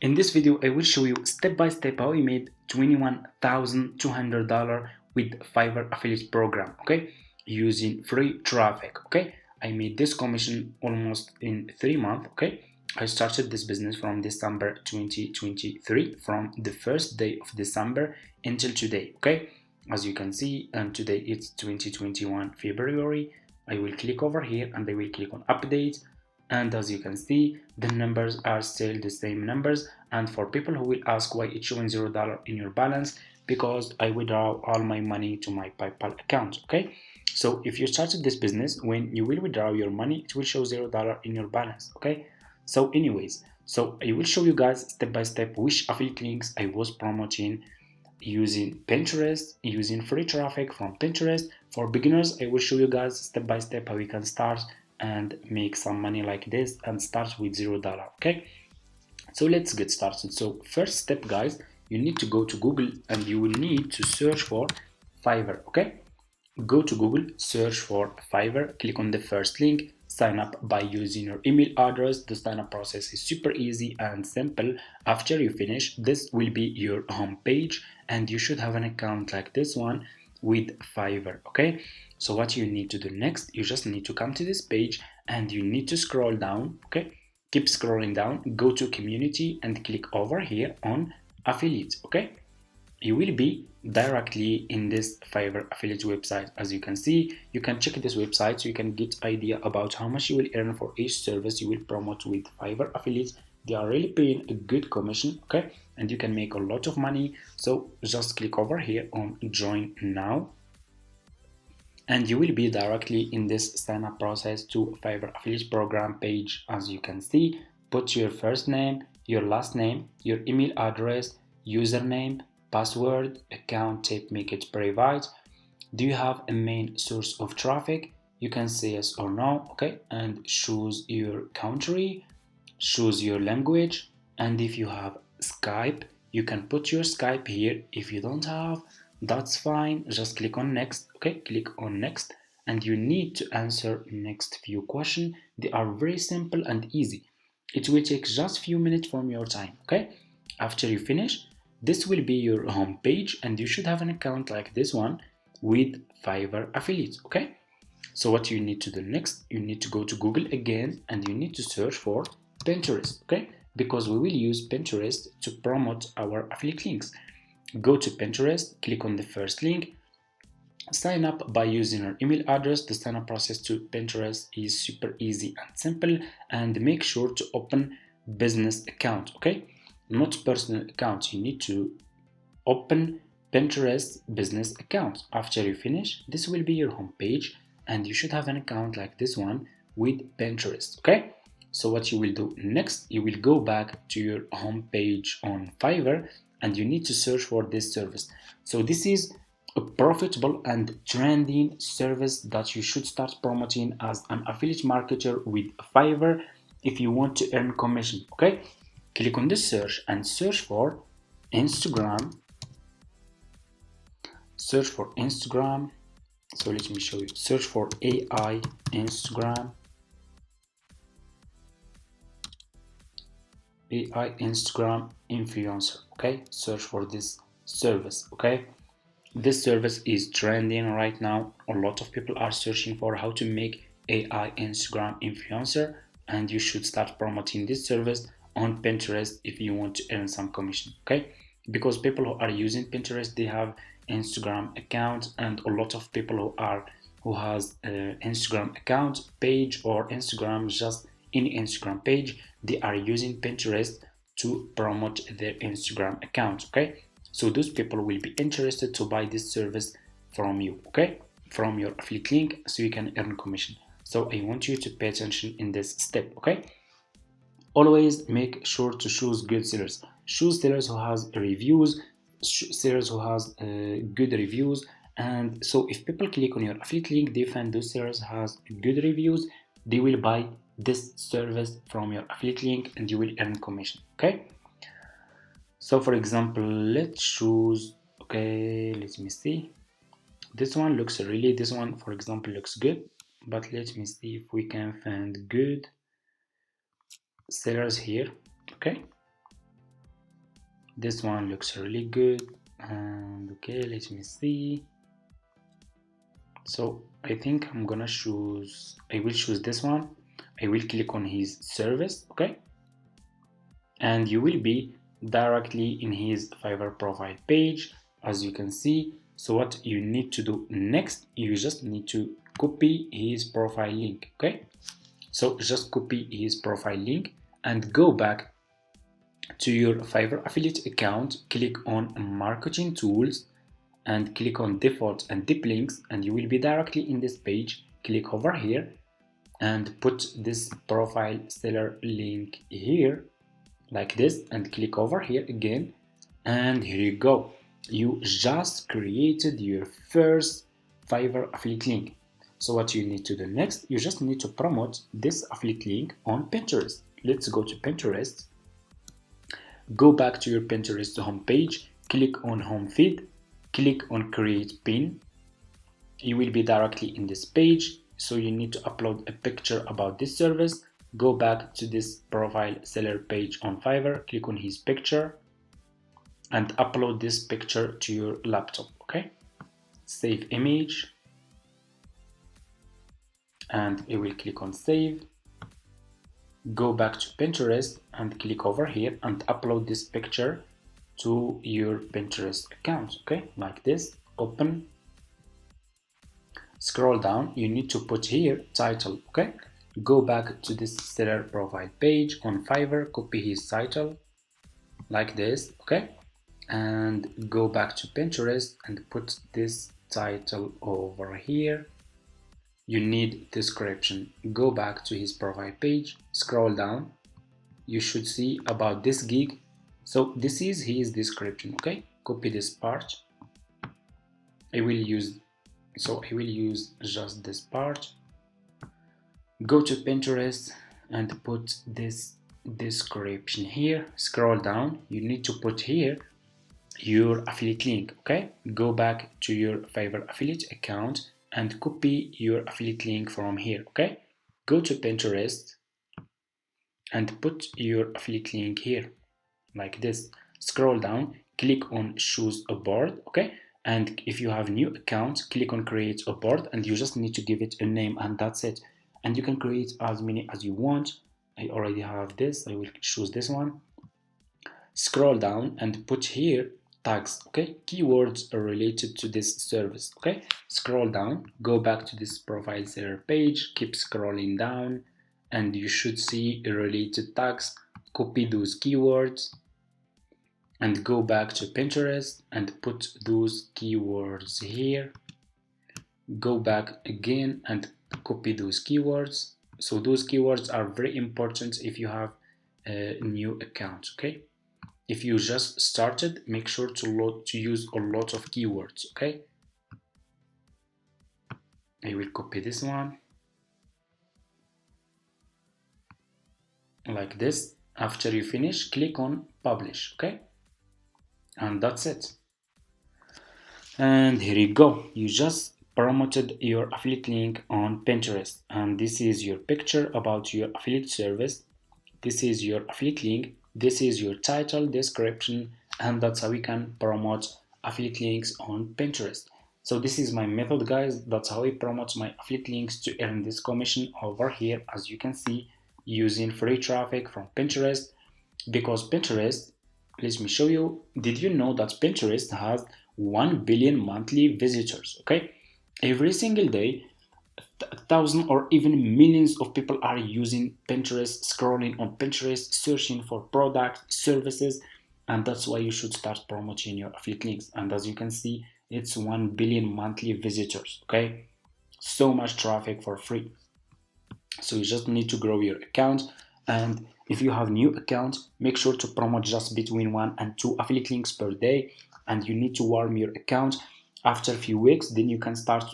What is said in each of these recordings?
In this video, I will show you step by step how we made $21,200 with Fiverr affiliate program, okay? Using free traffic, okay? I made this commission almost in 3 months, okay? I started this business from December 2023, from the first day of December until today, okay? As you can see, and today it's 2021 February. I will click over here and I will click on update, and as you can see the numbers are still the same numbers. And for people who will ask why it's showing $0 in your balance, because I withdraw all my money to my PayPal account, okay? So if you started this business, when you will withdraw your money, it will show $0 in your balance, okay? So anyways, so I will show you guys step by step which affiliate links I was promoting using Pinterest, using free traffic from Pinterest. For beginners, I will show you guys step by step how you can start and make some money like this and start with $0, okay? So let's get started. So first step, guys, you need to go to Google and you will need to search for Fiverr, okay? Go to Google, search for Fiverr, click on the first link, sign up by using your email address. The sign up process is super easy and simple. After you finish, this will be your home page and you should have an account like this one with Fiverr, okay? So what you need to do next, you just need to come to this page and you need to scroll down, okay? Keep scrolling down, go to community and click over here on affiliates, okay? You will be directly in this Fiverr affiliate website. As you can see, you can check this website so you can get idea about how much you will earn for each service you will promote with Fiverr affiliates. They are really paying a good commission, okay? And you can make a lot of money. So just click over here on join now and you will be directly in this sign up process to Fiverr affiliate program page. As you can see, put your first name, your last name, your email address, username, password, account type, make it private. Do you have a main source of traffic? You can say yes or no, okay? And choose your country, choose your language, and if you have Skype, you can put your Skype here. If you don't have, that's fine, just click on next, okay? Click on next and you need to answer next few questions. They are very simple and easy. It will take just few minutes from your time, okay? After you finish, this will be your home page and you should have an account like this one with Fiverr affiliates, okay? So what you need to do next, you need to go to Google again and you need to search for Pinterest, okay? Because we will use Pinterest to promote our affiliate links. Go to Pinterest, click on the first link, sign up by using your email address. The sign up process to Pinterest is super easy and simple, and make sure to open business account, okay? Not personal account. You need to open Pinterest business account. After you finish, this will be your home page and you should have an account like this one with Pinterest, okay? So what you will do next, you will go back to your home page on Fiverr and you need to search for this service. So this is a profitable and trending service that you should start promoting as an affiliate marketer with Fiverr if you want to earn commission, okay? Click on the search and search for Instagram. Search for Instagram. So let me show you. Search for AI Instagram. AI Instagram influencer, okay? Search for this service, okay? This service is trending right now. A lot of people are searching for how to make AI Instagram influencer, and you should start promoting this service on Pinterest if you want to earn some commission, okay? Because people who are using Pinterest, they have Instagram account, and a lot of people who has Instagram account page or Instagram, just any Instagram page, they are using Pinterest to promote their Instagram account, okay? So those people will be interested to buy this service from you, okay? From your affiliate link, so you can earn commission. So I want you to pay attention in this step, okay? Always make sure to choose good sellers. Choose sellers who has reviews, sellers who has good reviews. And so if people click on your affiliate link, they find those sellers has good reviews, they will buy this service from your affiliate link and you will earn commission, okay? So for example, let's choose, okay, let me see. This one looks really, this one for example looks good, but let me see if we can find good sellers here, okay? This one looks really good. And okay, let me see. So I think I will choose this one. I will click on his service, okay? And you will be directly in his Fiverr profile page, as you can see. So what you need to do next, you just need to copy his profile link, okay? So just copy his profile link and go back to your Fiverr affiliate account, click on marketing tools and click on default and deep links, and you will be directly in this page. Click over here and put this profile seller link here like this, and click over here again, and here you go. You just created your first Fiverr affiliate link. So what you need to do next, you just need to promote this affiliate link on Pinterest. Let's go to Pinterest. Go back to your Pinterest homepage, click on home feed, click on create pin. You will be directly in this page. So you need to upload a picture about this service. Go back to this profile seller page on Fiverr, click on his picture and upload this picture to your laptop, okay? Save image and you will click on save. Go back to Pinterest and click over here and upload this picture to your Pinterest account, okay? Like this, open. Scroll down, you need to put here title, okay? Go back to this seller profile page on Fiverr, copy his title like this, okay? And go back to Pinterest and put this title over here. You need description. Go back to his profile page, scroll down. You should see about this gig. So this is his description, okay? Copy this part. I will use just this part. Go to Pinterest and put this description here. Scroll down. You need to put here your affiliate link, okay? Go back to your Fiverr affiliate account and copy your affiliate link from here, okay? Go to Pinterest and put your affiliate link here like this. Scroll down, click on choose a board, okay? And if you have new account, click on create a board and you just need to give it a name and that's it. And you can create as many as you want. I already have this. I will choose this one. Scroll down and put here tags, okay? Keywords are related to this service, okay? Scroll down, go back to this profile seller page, keep scrolling down and you should see related tags. Copy those keywords and go back to Pinterest and put those keywords here. Go back again and copy those keywords. So those keywords are very important if you have a new account, okay? If you just started, make sure to use a lot of keywords, okay? I will copy this one like this. After you finish, click on publish, okay? And that's it. And here you go. You just promoted your affiliate link on Pinterest, and this is your picture about your affiliate service. This is your affiliate link. This is your title, description, and that's how we can promote affiliate links on Pinterest. So this is my method, guys. That's how I promote my affiliate links to earn this commission over here, as you can see, using free traffic from Pinterest. Because Pinterest, let me show you. Did you know that Pinterest has 1 billion monthly visitors, okay? Every single day, 1,000 or even millions of people are using Pinterest, scrolling on Pinterest, searching for products, services, and that's why you should start promoting your affiliate links. And as you can see, it's 1 billion monthly visitors, okay? So much traffic for free. So you just need to grow your account, and if you have new account, make sure to promote just between 1 and 2 affiliate links per day, and you need to warm your account. After a few weeks, then you can start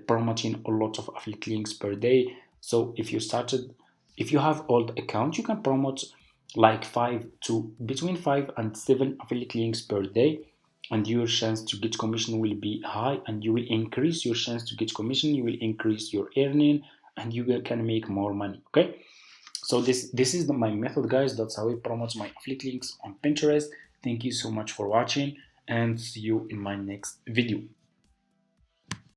promoting a lot of affiliate links per day. So if you have old account, you can promote like between 5 and 7 affiliate links per day, and your chance to get commission will be high, and you will increase your chance to get commission. You will increase your earning and you can make more money, okay? So this is my method, guys. That's how I promote my affiliate links on Pinterest. Thank you so much for watching, and see you in my next video.